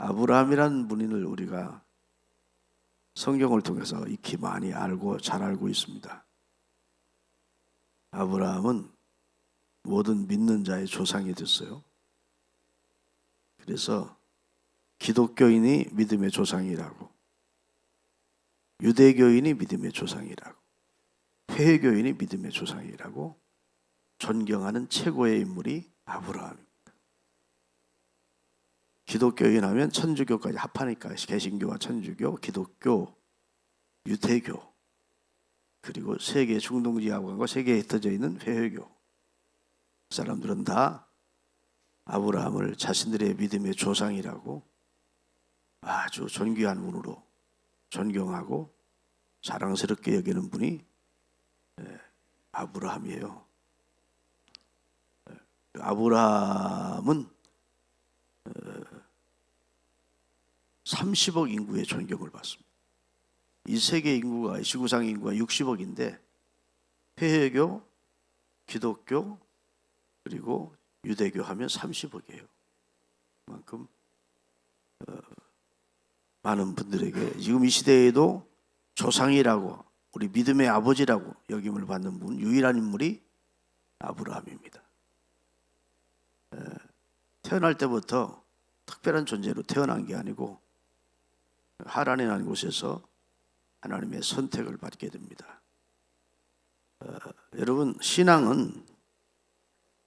아브라함이라는 분을 우리가 성경을 통해서 익히 많이 알고 잘 알고 있습니다. 아브라함은 모든 믿는 자의 조상이 됐어요. 그래서 기독교인이 믿음의 조상이라고, 유대교인이 믿음의 조상이라고, 회교인이 믿음의 조상이라고 존경하는 최고의 인물이 아브라함입니다. 기독교인 하면 천주교까지 합하니까 개신교와 천주교, 기독교, 유대교, 그리고 세계 중동지하고 세계에 흩어져 있는 회교, 그 사람들은 다 아브라함을 자신들의 믿음의 조상이라고 아주 존귀한 분으로 존경하고 자랑스럽게 여기는 분이 아브라함이에요. 아브라함은 30억 인구의 존경을 받습니다. 이 세계 인구가, 지구상 인구가 60억인데 회교, 기독교, 그리고 유대교 하면 30억이에요. 그만큼 많은 분들에게 지금 이 시대에도 조상이라고, 우리 믿음의 아버지라고 여김을 받는 분, 유일한 인물이 아브라함입니다. 태어날 때부터 특별한 존재로 태어난 게 아니고 하란이라는 곳에서 하나님의 선택을 받게 됩니다. 여러분, 신앙은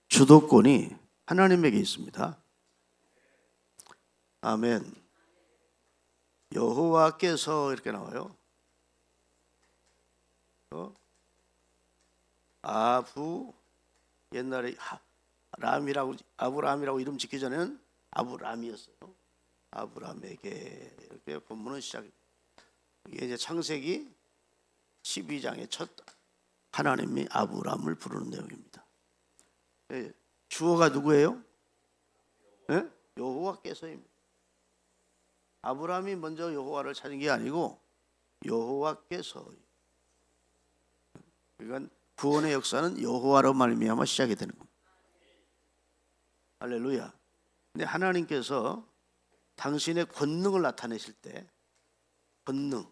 주도권이 하나님에게 있습니다. 아멘. 여호와께서 이렇게 나와요. 옛날에 아브라함이라고 이름 짓기 전에는 아브람이었어요. 아브람에게 이렇게 본문은 시작입니다. 이게 이제 창세기 12장의 첫 하나님이 아브람을 부르는 내용입니다. 주어가 누구예요? 여호와께서입니다. 아브람이 먼저 여호와를 찾은 게 아니고 여호와께서. 그러니까 구원의 역사는 여호와로 말미암아 시작이 되는 겁니다. 할렐루야. 근데 하나님께서 당신의 권능을 나타내실 때, 권능,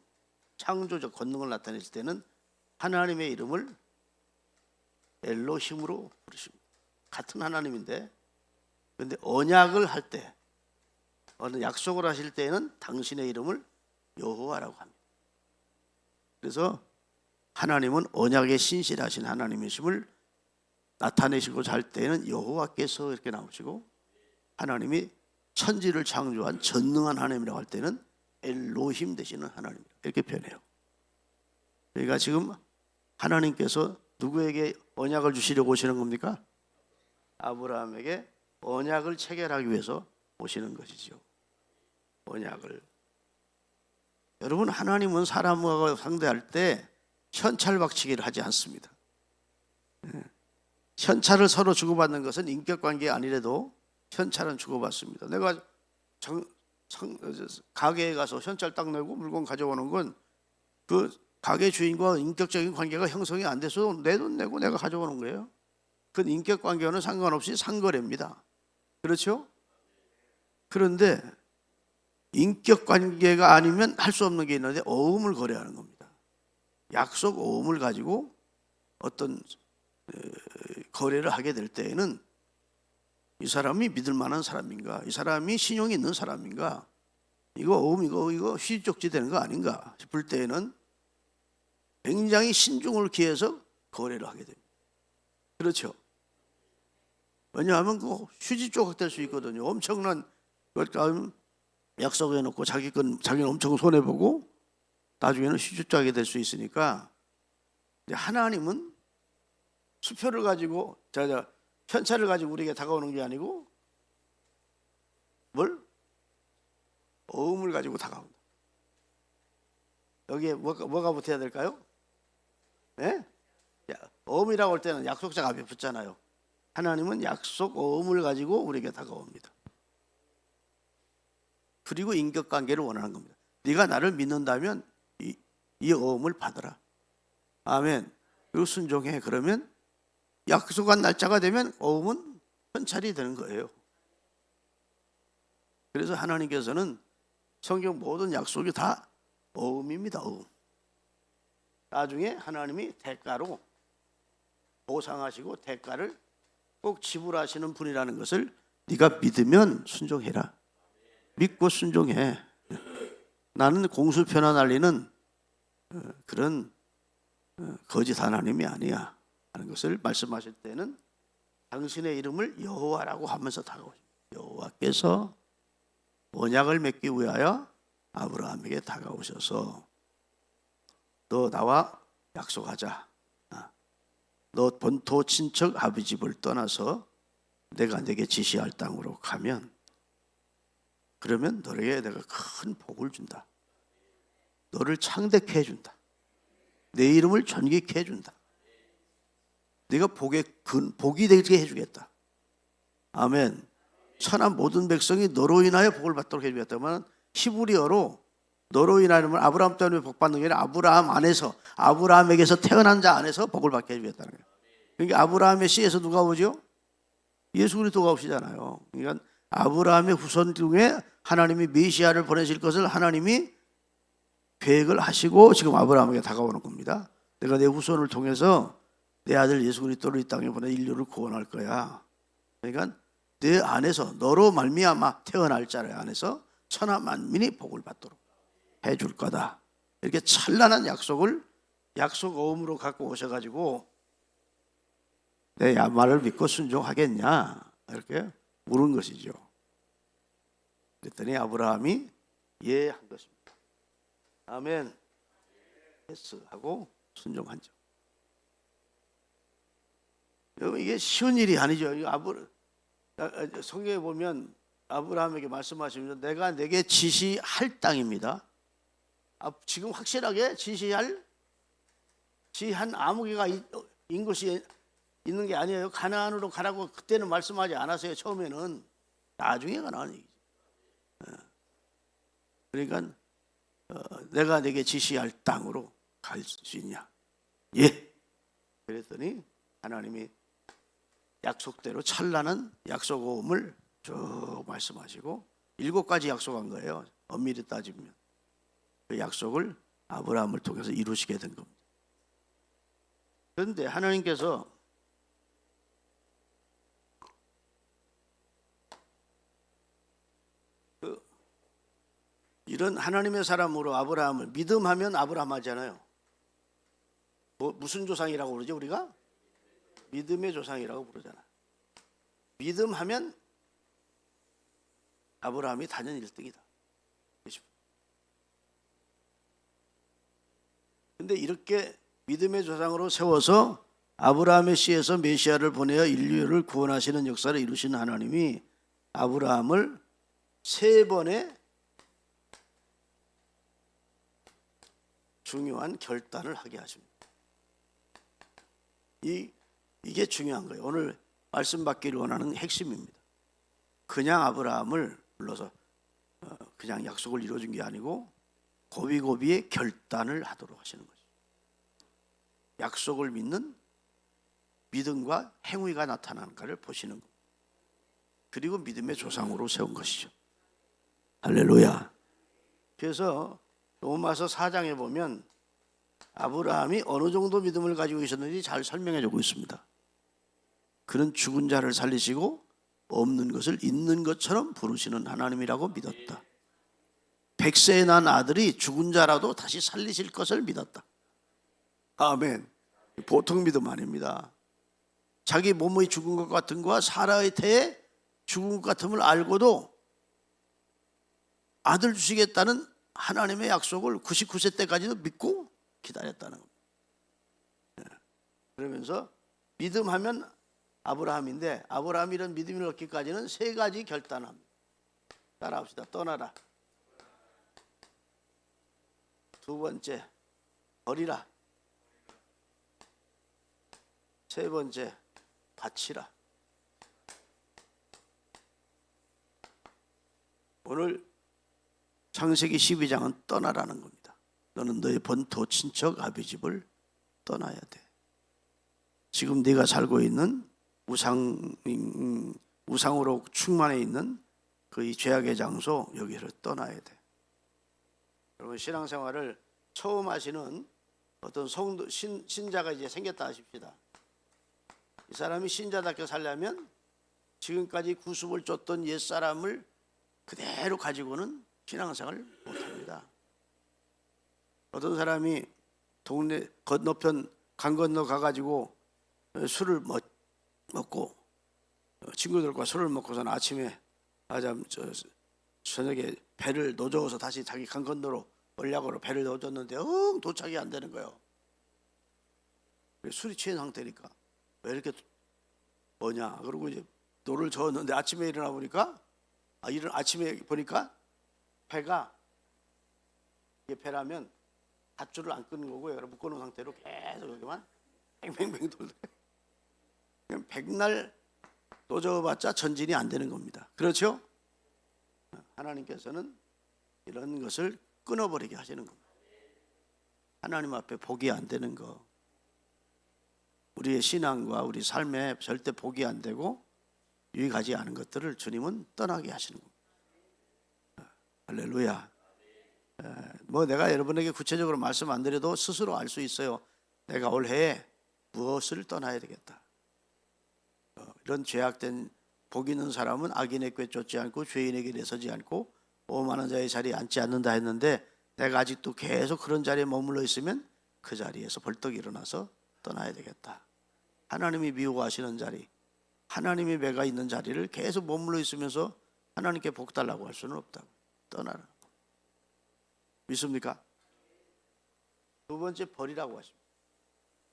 창조적 권능을 나타내실 때는 하나님의 이름을 엘로힘으로 부르십니다. 같은 하나님인데, 그런데 언약을 할 때, 어느 약속을 하실 때에는 당신의 이름을 여호와라고 합니다. 그래서 하나님은 언약에 신실하신 하나님이심을 나타내시고자 할 때에는 여호와께서 이렇게 나오시고, 하나님이 천지를 창조한 전능한 하나님이라고 할 때는 엘로힘 되시는 하나님, 이렇게 표현해요. 그러니까 지금 하나님께서 누구에게 언약을 주시려고 오시는 겁니까? 아브라함에게 언약을 체결하기 위해서 오시는 것이죠. 언약을. 여러분, 하나님은 사람과 상대할 때 현찰박치기를 하지 않습니다. 현찰을 서로 주고받는 것은 인격관계 아니래도 현찰은 주고받습니다. 내가 가게에 가서 현찰 딱 내고 물건 가져오는 건 그 가게 주인과 인격적인 관계가 형성이 안 돼서 내 돈 내고 내가 가져오는 거예요. 그건 인격관계와는 상관없이 상거래입니다. 그렇죠? 그런데 인격관계가 아니면 할 수 없는 게 있는데 어음을 거래하는 겁니다. 약속 어음을 가지고 어떤 거래를 하게 될 때에는 이 사람이 믿을 만한 사람인가, 이 사람이 신용이 있는 사람인가, 이거 휘족지 되는 거 아닌가 싶을 때에는 굉장히 신중을 기해서 거래를 하게 됩니다. 그렇죠? 왜냐하면 그 휴지 조각 될 수 있거든요. 엄청난 약속해놓고 자기는 엄청 손해보고 나중에는 휴지 조각이 될 수 있으니까. 하나님은 수표를 가지고 현찰을 가지고 우리에게 다가오는 게 아니고 뭘? 어음을 가지고 다가온다. 여기에 뭐가 붙어야 될까요? 네? 어음이라고 할 때는 약속자가 앞에 붙잖아요. 하나님은 약속 어음을 가지고 우리에게 다가옵니다. 그리고 인격관계를 원하는 겁니다. 네가 나를 믿는다면 이 어음을 받아라. 아멘. 그리고 순종해. 그러면 약속한 날짜가 되면 어음은 현찰이 되는 거예요. 그래서 하나님께서는 성경 모든 약속이 다 어음입니다. 어음. 나중에 하나님이 대가로 보상하시고 대가를 꼭 지불하시는 분이라는 것을 네가 믿으면 순종해라. 믿고 순종해. 나는 공수표나 날리는 그런 거짓 하나님이 아니야 하는 것을 말씀하실 때는 당신의 이름을 여호와라고 하면서 다가오십니다. 여호와께서 언약을 맺기 위하여 아브라함에게 다가오셔서 너 나와 약속하자. 너 본토 친척 아비 집을 떠나서 내가 내게 지시할 땅으로 가면 그러면 너에게 내가 큰 복을 준다. 너를 창대케 해준다. 내 이름을 존귀케 해준다. 네가 복이 되게 해주겠다. 아멘. 천한 모든 백성이 너로 인하여 복을 받도록 해주겠다면 히브리어로 너로 인하여는 아브라함 때문에 복 받는 게 아니라 아브라함 안에서 아브라함에게서 태어난 자 안에서 복을 받게 해주겠다는 거예요. 그러니까 아브라함의 씨에서 누가 오죠? 예수 그리스도가 오시잖아요. 그러니까 아브라함의 후손 중에 하나님이 메시아를 보내실 것을 하나님이 계획을 하시고 지금 아브라함에게 다가오는 겁니다. 내가 내 후손을 통해서 내 아들 예수 그리스도를 이 땅에 보내 인류를 구원할 거야. 그러니까 내 안에서 너로 말미암아 태어날 자를 안에서 천하 만민이 복을 받도록 해줄 거다. 이렇게 찬란한 약속을 약속 어음으로 갖고 오셔가지고 내 말을 믿고 순종하겠냐 이렇게 물은 것이죠. 그랬더니 아브라함이 예 한 것입니다. 아멘. 예스 하고 순종한 점. 여러분 이게 쉬운 일이 아니죠. 성경에 보면 아브라함에게 말씀하시면서 내가 내게 지시할 땅입니다. 지금 확실하게 지시한 아무 개가 인것이 있는 게 아니에요. 가나안으로 가라고 그때는 말씀하지 않았어요. 처음에는. 나중에 가나안 얘기죠. 그러니까 내가 내게 지시할 땅으로 갈 수 있냐? 예. 그랬더니 하나님이 약속대로 찬란한 약속음을 쭉 말씀하시고 7가지 약속한 거예요. 엄밀히 따지면 그 약속을 아브라함을 통해서 이루시게 된 겁니다. 그런데 하나님께서 이런 하나님의 사람으로 아브라함을 믿음하면 아브라함 하잖아요. 무슨 조상이라고 부르죠 우리가? 믿음의 조상이라고 부르잖아. 믿음하면 아브라함이 단연 1등이다. 그런데 이렇게 믿음의 조상으로 세워서 아브라함의 씨에서 메시아를 보내어 인류를 구원하시는 역사를 이루신 하나님이 아브라함을 3번의 중요한 결단을 하게 하십니다. 이게 중요한 거예요. 오늘 말씀 받기를 원하는 핵심입니다. 그냥 아브라함을 불러서 그냥 약속을 이루어준 게 아니고 고비고비의 결단을 하도록 하시는 거죠. 약속을 믿는 믿음과 행위가 나타나는가를 보시는 겁니다. 그리고 믿음의 조상으로 세운 것이죠. 할렐루야. 그래서 로마서 4장에 보면 아브라함이 어느 정도 믿음을 가지고 있었는지 잘 설명해 주고 있습니다. 그는 죽은 자를 살리시고 없는 것을 있는 것처럼 부르시는 하나님이라고 믿었다. 100세에 난 아들이 죽은 자라도 다시 살리실 것을 믿었다. 아멘. 보통 믿음 아닙니다. 자기 몸의 죽은 것 같은 거와 사라의 태에 죽은 것 같음을 알고도 아들 주시겠다는 하나님의 약속을 99세 때까지도 믿고 기다렸다는 겁니다. 그러면서 믿음하면 아브라함인데 아브라함이 이런 믿음을 얻기까지는 3가지 결단합니다. 따라합시다. 떠나라. 2번째 버리라. 3번째 바치라. 오늘 창세기 12장은 떠나라는 겁니다. 너는 너의 본토 친척 아비 집을 떠나야 돼. 지금 네가 살고 있는 우상으로 충만해 있는 그 이 죄악의 장소 여기를 떠나야 돼. 여러분 신앙생활을 처음 하시는 어떤 성도 신자가 이제 생겼다 하십시다. 이 사람이 신자답게 살려면 지금까지 구습을 줬던 옛 사람을 그대로 가지고는 신앙생활을 못합니다. 어떤 사람이 동네 건너편 강 건너 가가지고 술을 먹고 친구들과 술을 먹고서는 아침에 저녁에 배를 노져서 다시 자기 강 건너로 올려고 배를 노졌는데 도착이 안 되는 거예요. 술이 취한 상태니까 왜 이렇게 뭐냐 그러고 이제 노를 저었는데 아침에 일어나 보니까 아침에 보니까 배가 이게 배라면 밧줄을 안 끄는 거고요. 묶어놓은 상태로 계속 여기만 뱅뱅뱅 돌고 그냥 백날 노져봤자 전진이 안 되는 겁니다. 그렇죠? 하나님께서는 이런 것을 끊어버리게 하시는 겁니다. 하나님 앞에 복이 안 되는 거, 우리의 신앙과 우리 삶에 절대 복이 안 되고 유익하지 않은 것들을 주님은 떠나게 하시는 겁니다. 할렐루야. 뭐 내가 여러분에게 구체적으로 말씀 안 드려도 스스로 알 수 있어요. 내가 올해에 무엇을 떠나야 되겠다. 이런 죄악된 복 있는 사람은 악인의 꾀 쫓지 않고 죄인에게 내서지 않고 오만한 자의 자리에 앉지 않는다 했는데 내가 아직도 계속 그런 자리에 머물러 있으면 그 자리에서 벌떡 일어나서 떠나야 되겠다. 하나님이 미워하시는 자리, 하나님이 매가 있는 자리를 계속 머물러 있으면서 하나님께 복 달라고 할 수는 없다고. 떠나라. 믿습니까? 두 번째 버리라고 하십니다.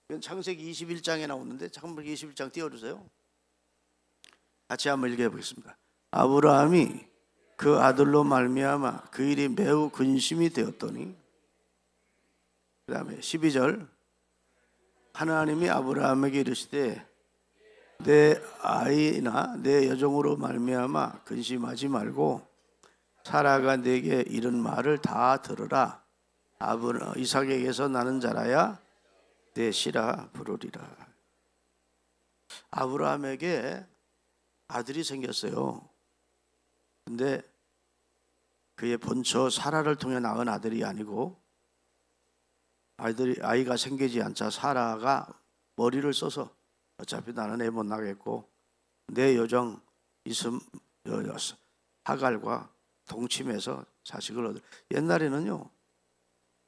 이건 창세기 21장에 나오는데 창세기 21장 띄워주세요. 같이 한번 읽어보겠습니다. 아브라함이 그 아들로 말미암아 그 일이 매우 근심이 되었더니 그 다음에 12절 하나님이 아브라함에게 이르시되 내 아이나 내 여종으로 말미암아 근심하지 말고 사라가 내게 이른 말을 다 들으라. 이삭에게서 나는 자라야 내 씨라 부르리라. 아브라함에게 아들이 생겼어요. 근데 그의 본처 사라를 통해 낳은 아들이 아니고 아이가 생기지 않자 사라가 머리를 써서 어차피 나는 애 못 낳겠고 내 여종 하갈과 동침해서 자식을 얻을. 옛날에는요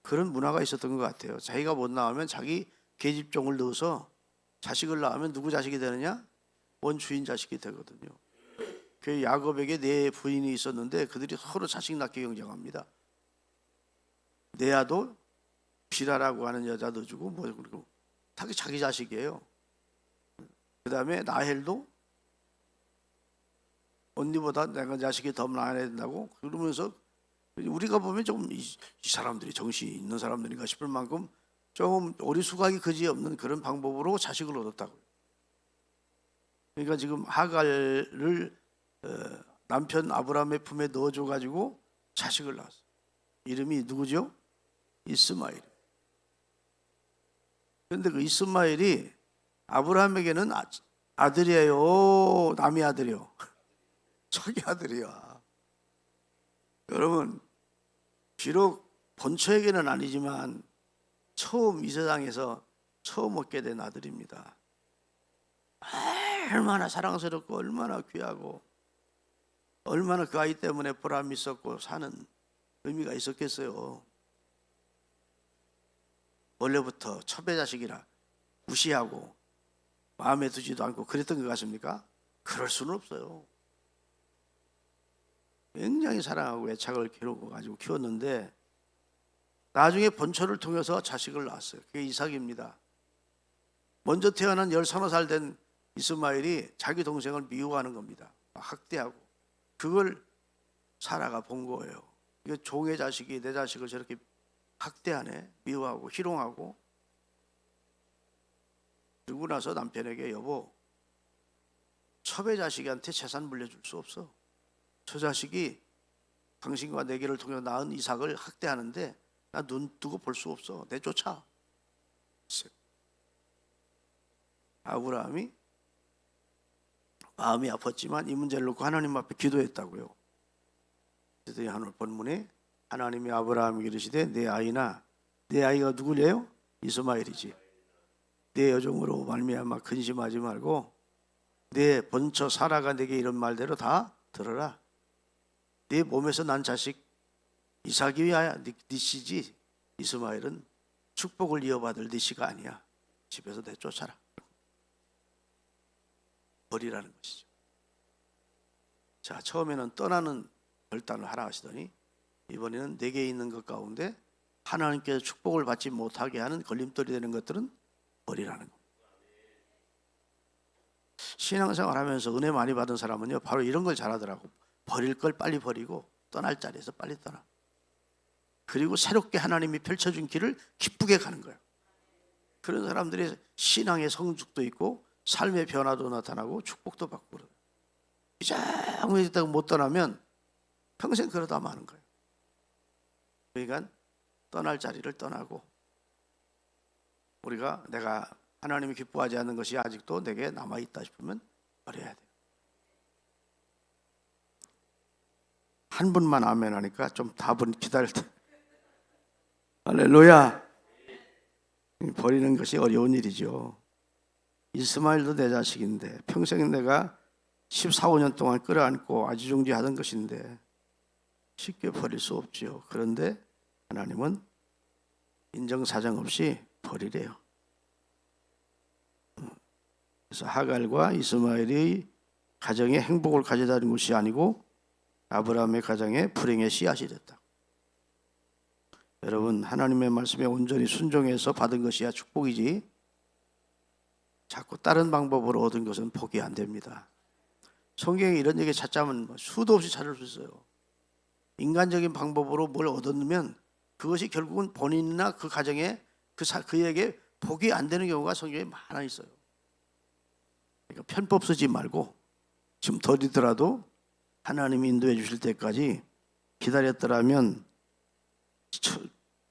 그런 문화가 있었던 것 같아요. 자기가 못 낳으면 자기 계집종을 넣어서 자식을 낳으면 누구 자식이 되느냐? 원주인 자식이 되거든요. 그 야곱에게 네 부인이 있었는데 그들이 서로 자식 낳기 경쟁합니다. 레아도 비라라고 하는 여자도 주고 그리고 자기 자식이에요. 그 다음에 라헬도 언니보다 내가 자식이 더 낳아야 된다고 그러면서 우리가 보면 좀 이 사람들이 정신이 있는 사람들인가 싶을 만큼 좀 어리숙하기 그지없는 그런 방법으로 자식을 얻었다고요. 그러니까 지금 하갈을 남편 아브라함의 품에 넣어줘가지고 자식을 낳았어. 이름이 누구죠? 이스마엘. 그런데 그 이스마엘이 아브라함에게는 아들이에요, 남의 아들이요? 자기 아들이야. 여러분, 비록 본처에게는 아니지만 처음 이 세상에서 처음 얻게 된 아들입니다. 얼마나 사랑스럽고 얼마나 귀하고 얼마나 그 아이 때문에 보람이 있었고 사는 의미가 있었겠어요. 원래부터 첩의 자식이라 무시하고 마음에 두지도 않고 그랬던 것 같습니까? 그럴 수는 없어요. 굉장히 사랑하고 애착을 가지고 키웠는데 나중에 본처를 통해서 자식을 낳았어요. 그게 이삭입니다. 먼저 태어난 13살 된 이스마엘이 자기 동생을 미워하는 겁니다. 학대하고. 그걸 사라가 본 거예요. 이거 종의 자식이 내 자식을 저렇게 학대하네, 미워하고 희롱하고. 그러고 나서 남편에게 여보, 첩의 자식한테 재산 물려줄 수 없어. 저 자식이 당신과 내게를 통해 낳은 이삭을 학대하는데 나 눈 뜨고 볼 수 없어. 내쫓아. 아브라함이 마음이 아팠지만 이 문제를 놓고 하나님 앞에 기도했다고요. 그랬더니 오늘 본문에 하나님이 아브라함에게 이르시되 내 아이나 내 아이가 누구래요? 이스마엘이지. 내 여종으로 말미암아 근심하지 말고 내 번처 사라가 내게 이런 말대로 다 들어라. 네 몸에서 난 자식 이삭이야 네 씨지. 이스마엘은 축복을 이어받을 네 씨가 아니야. 집에서 내쫓아라. 버리라는 것이죠. 자, 처음에는 떠나는 결단을 하라 하시더니 이번에는 내게 있는 것 가운데 하나님께서 축복을 받지 못하게 하는 걸림돌이 되는 것들은 버리라는 겁니다. 신앙생활 하면서 은혜 많이 받은 사람은요 바로 이런 걸 잘하더라고. 버릴 걸 빨리 버리고 떠날 자리에서 빨리 떠나. 그리고 새롭게 하나님이 펼쳐준 길을 기쁘게 가는 거예요. 그런 사람들이 신앙의 성숙도 있고 삶의 변화도 나타나고 축복도 받고 그래요. 이장에 있다가 못 떠나면 평생 그러다 마는 거예요. 그러니까 떠날 자리를 떠나고 우리가 내가 하나님이 기뻐하지 않는 것이 아직도 내게 남아있다 싶으면 버려야 돼요. 한 분만 아멘 하니까 좀 답은 기다릴 때 할렐루야. 버리는 것이 어려운 일이죠. 이스마엘도 내 자식인데 평생 내가 14, 15년 동안 끌어안고 아지중지하던 것인데 쉽게 버릴 수 없지요. 그런데 하나님은 인정사정 없이 버리래요. 그래서 하갈과 이스마엘이 가정에 행복을 가져다는 것이 아니고 아브라함의 가정에 불행의 씨앗이 됐다. 여러분, 하나님의 말씀에 온전히 순종해서 받은 것이야 축복이지 자꾸 다른 방법으로 얻은 것은 복이 안 됩니다. 성경에 이런 얘기 찾자면 수도 없이 찾을 수 있어요. 인간적인 방법으로 뭘 얻었으면 그것이 결국은 본인이나 그 가정에 그에게 복이 안 되는 경우가 성경에 많아 있어요. 그러니까 편법 쓰지 말고 지금 더디더라도 하나님이 인도해 주실 때까지 기다렸더라면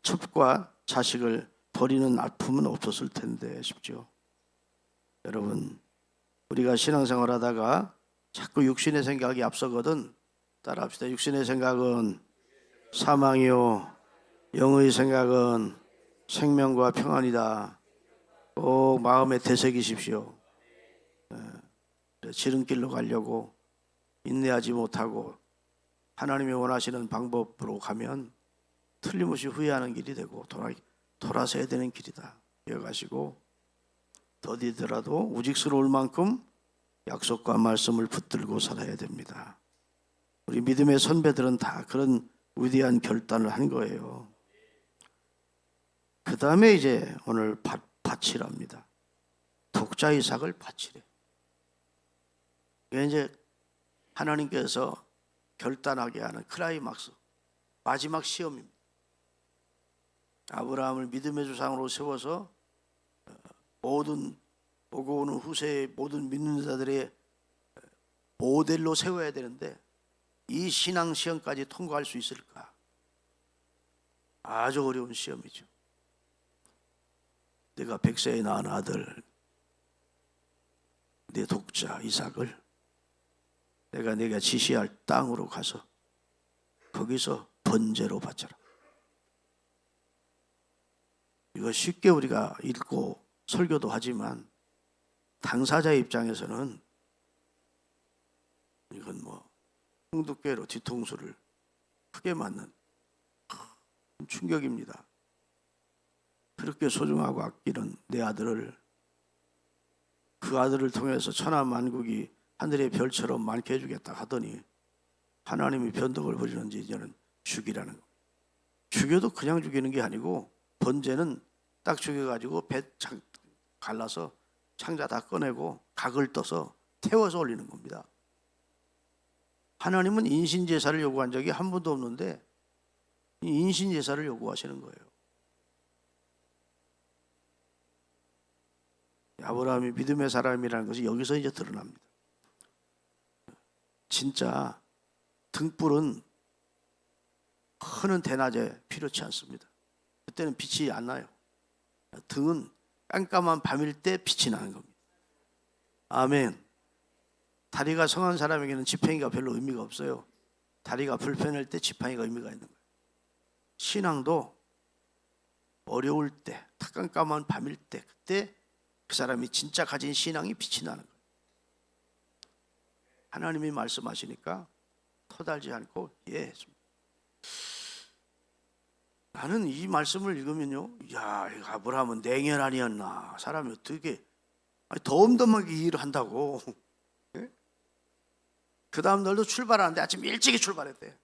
첩과 자식을 버리는 아픔은 없었을 텐데 싶죠. 여러분, 우리가 신앙생활 하다가 자꾸 육신의 생각이 앞서거든 따라합시다. 육신의 생각은 사망이요 영의 생각은 생명과 평안이다. 꼭 마음에 되새기십시오. 지름길로 가려고 인내하지 못하고 하나님이 원하시는 방법으로 가면 틀림없이 후회하는 길이 되고 돌아서야 되는 길이다. 기억하시고 더디더라도 우직스러울 만큼 약속과 말씀을 붙들고 살아야 됩니다. 우리 믿음의 선배들은 다 그런 위대한 결단을 한 거예요. 그 다음에 이제 오늘 바치랍니다. 독자 이삭을 바치래. 이게 이제 하나님께서 결단하게 하는 클라이막스 마지막 시험입니다. 아브라함을 믿음의 조상으로 세워서 모든 오고 오는 후세의 모든 믿는 자들의 모델로 세워야 되는데 이 신앙 시험까지 통과할 수 있을까? 아주 어려운 시험이죠. 내가 100세에 낳은 아들 내 독자 이삭을 내가 지시할 땅으로 가서 거기서 번제로 바쳐라. 이거 쉽게 우리가 읽고 설교도 하지만 당사자의 입장에서는 이건 뭐 홍두깨로 뒤통수를 크게 맞는 충격입니다. 그렇게 소중하고 아끼는 내 아들을 그 아들을 통해서 천하 만국이 하늘의 별처럼 많게 해주겠다 하더니 하나님이 변덕을 부리는지 이제는 죽이라는 거. 죽여도 그냥 죽이는 게 아니고 번제는 딱 죽여가지고 배 갈라서 창자 다 꺼내고 각을 떠서 태워서 올리는 겁니다. 하나님은 인신제사를 요구한 적이 한 번도 없는데 인신제사를 요구하시는 거예요. 아브라함이 믿음의 사람이라는 것이 여기서 이제 드러납니다. 진짜 등불은 흐는 대낮에 필요치 않습니다. 그때는 빛이 안 나요. 등은 깜깜한 밤일 때 빛이 나는 겁니다. 아멘. 다리가 성한 사람에게는 지팽이가 별로 의미가 없어요. 다리가 불편할 때 지팡이가 의미가 있는 거예요. 신앙도 어려울 때, 탁깜깜한 밤일 때, 그때 그 사람이 진짜 가진 신앙이 빛이 나는 거예요. 하나님이 말씀하시니까 터달지 않고 예 했습니다. 나는 이 말씀을 읽으면요, 야, 아브라함은 냉혈 아니었나? 사람이 어떻게 덤덤하게 일을 한다고. 예? 그 다음 날도 출발하는데 아침 일찍이 출발했대.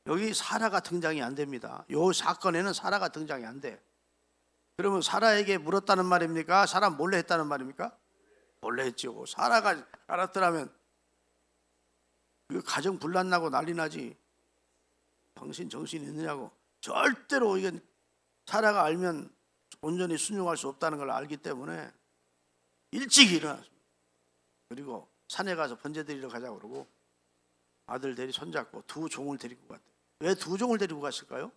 여기 사라가 등장이 안 됩니다. 이 사건에는 사라가 등장이 안 돼. 그러면 사라에게 물었다는 말입니까? 사라 몰래 했다는 말입니까? 몰래 했죠. 사라가 알았더라면 그 가정 분란 나고 난리 나지. 당신 정신이 있느냐고. 절대로 이건 사라가 알면 온전히 순종할 수 없다는 걸 알기 때문에 일찍 일어났습니다. 그리고 산에 가서 번제 드리러 가자고 그러고 아들 데리 손잡고 두 종을 데리고 갔대. 왜 두 종을 데리고 갔을까요?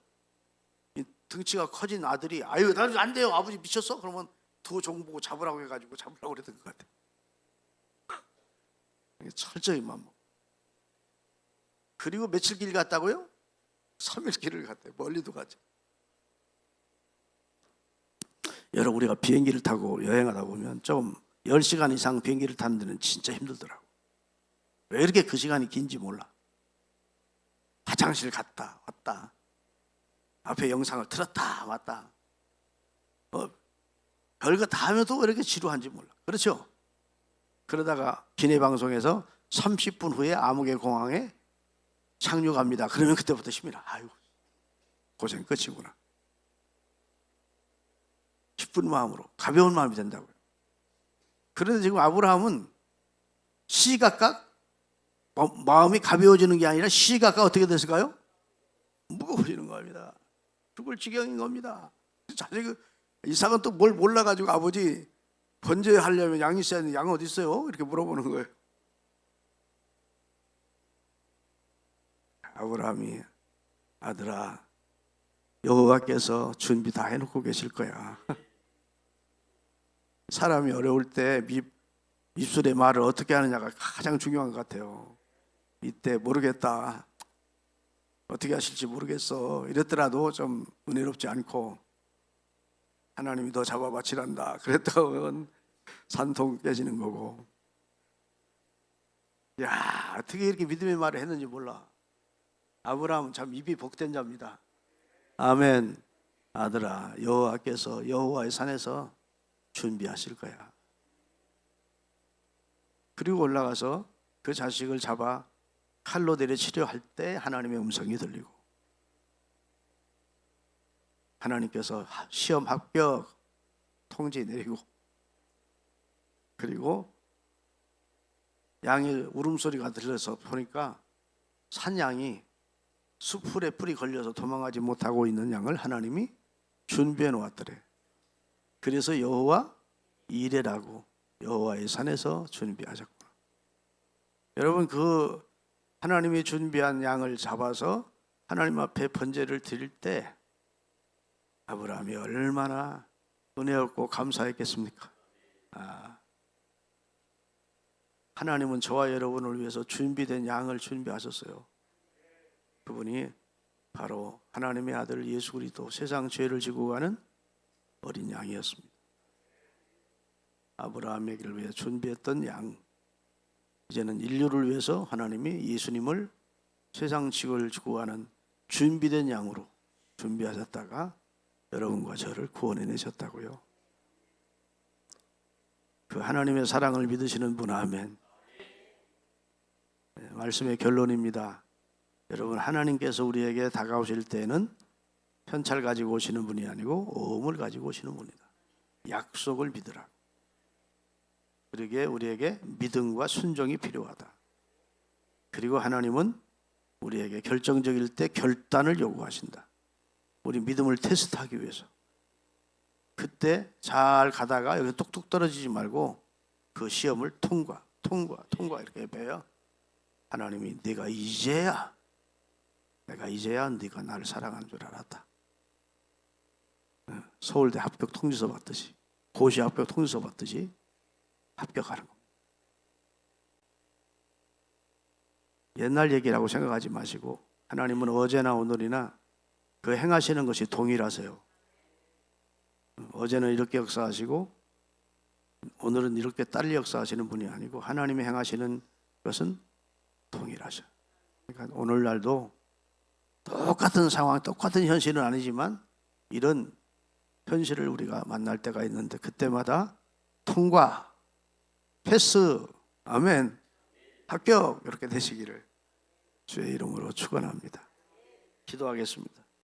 이 등치가 커진 아들이 아유 나 안 돼요 아버지 미쳤어? 그러면 두 종 보고 잡으라고 해가지고 잡으라고 그랬던 것 같아. 철저히 맘먹. 그리고 며칠 길 갔다고요? 3일 길을 갔대. 멀리도 가지. 여러분 우리가 비행기를 타고 여행하다 보면 좀 10시간 이상 비행기를 타는 데는 진짜 힘들더라고. 왜 이렇게 그 시간이 긴지 몰라. 화장실 갔다 왔다. 앞에 영상을 틀었다 왔다. 별거 다 하면도 왜 이렇게 지루한지 몰라. 그렇죠? 그러다가 기내 방송에서 30분 후에 아무개 공항에 착륙합니다. 그러면 그때부터 힘이 나. 아유 고생 끝이구나. 기쁜 마음으로 가벼운 마음이 된다고요. 그런데 지금 아브라함은 시각각 마음이 가벼워지는 게 아니라 시각각 어떻게 됐을까요? 무거워지는 겁니다. 죽을 지경인 겁니다. 자식이 이삭은 또 뭘 몰라가지고 아버지 번제하려면 양이 있어야 하는데 양 어디 있어요? 이렇게 물어보는 거예요. 아브라함이 아들아 여호와께서 준비 다 해놓고 계실 거야. 사람이 어려울 때 입술의 말을 어떻게 하느냐가 가장 중요한 것 같아요. 이때 모르겠다, 어떻게 하실지 모르겠어 이랬더라도 좀 은혜롭지 않고 하나님이 너 잡아바치란다 그랬다면 산통 깨지는 거고. 야 어떻게 이렇게 믿음의 말을 했는지 몰라. 아브라함은 참 입이 복된 자입니다. 아멘. 아들아 여호와께서 여호와의 산에서 준비하실 거야. 그리고 올라가서 그 자식을 잡아 칼로 내려 치료할 때 하나님의 음성이 들리고 하나님께서 시험 합격 통지 내리고 그리고 양의 울음소리가 들려서 보니까 산양이 수풀에 뿔이 걸려서 도망가지 못하고 있는 양을 하나님이 준비해 놓았더래. 그래서 여호와 이레라고 여호와의 산에서 준비하셨구나. 여러분 그 하나님이 준비한 양을 잡아서 하나님 앞에 번제를 드릴 때 아브라함이 얼마나 은혜롭고 감사했겠습니까? 하나님은 저와 여러분을 위해서 준비된 양을 준비하셨어요. 그분이 바로 하나님의 아들 예수 그리스도 세상 죄를 지고 가는 어린 양이었습니다. 아브라함에게를 위해 준비했던 양, 이제는 인류를 위해서 하나님이 예수님을 세상 죄를 지고 가는 준비된 양으로 준비하셨다가 여러분과 저를 구원해내셨다고요. 그 하나님의 사랑을 믿으시는 분 아멘. 네, 말씀의 결론입니다. 여러분 하나님께서 우리에게 다가오실 때는 현찰 가지고 오시는 분이 아니고 오음을 가지고 오시는 분이다. 약속을 믿으라. 그러기에 우리에게 믿음과 순종이 필요하다. 그리고 하나님은 우리에게 결정적일 때 결단을 요구하신다. 우리 믿음을 테스트하기 위해서. 그때 잘 가다가 여기 뚝뚝 떨어지지 말고 그 시험을 통과 이렇게 배요. 하나님이 내가 이제야 네가 나를 사랑하는 줄 알았다. 서울대 합격 통지서 받듯이 고시 합격 통지서 받듯이 합격하는 겁니다. 옛날 얘기라고 생각하지 마시고 하나님은 어제나 오늘이나 그 행하시는 것이 동일하세요. 어제는 이렇게 역사하시고 오늘은 이렇게 딸리 역사하시는 분이 아니고 하나님이 행하시는 것은 동일하셔요. 그러니까 오늘날도 똑같은 상황, 똑같은 현실은 아니지만 이런 현실을 우리가 만날 때가 있는데 그때마다 통과, 패스, 아멘, 합격 이렇게 되시기를 주의 이름으로 축원합니다. 기도하겠습니다.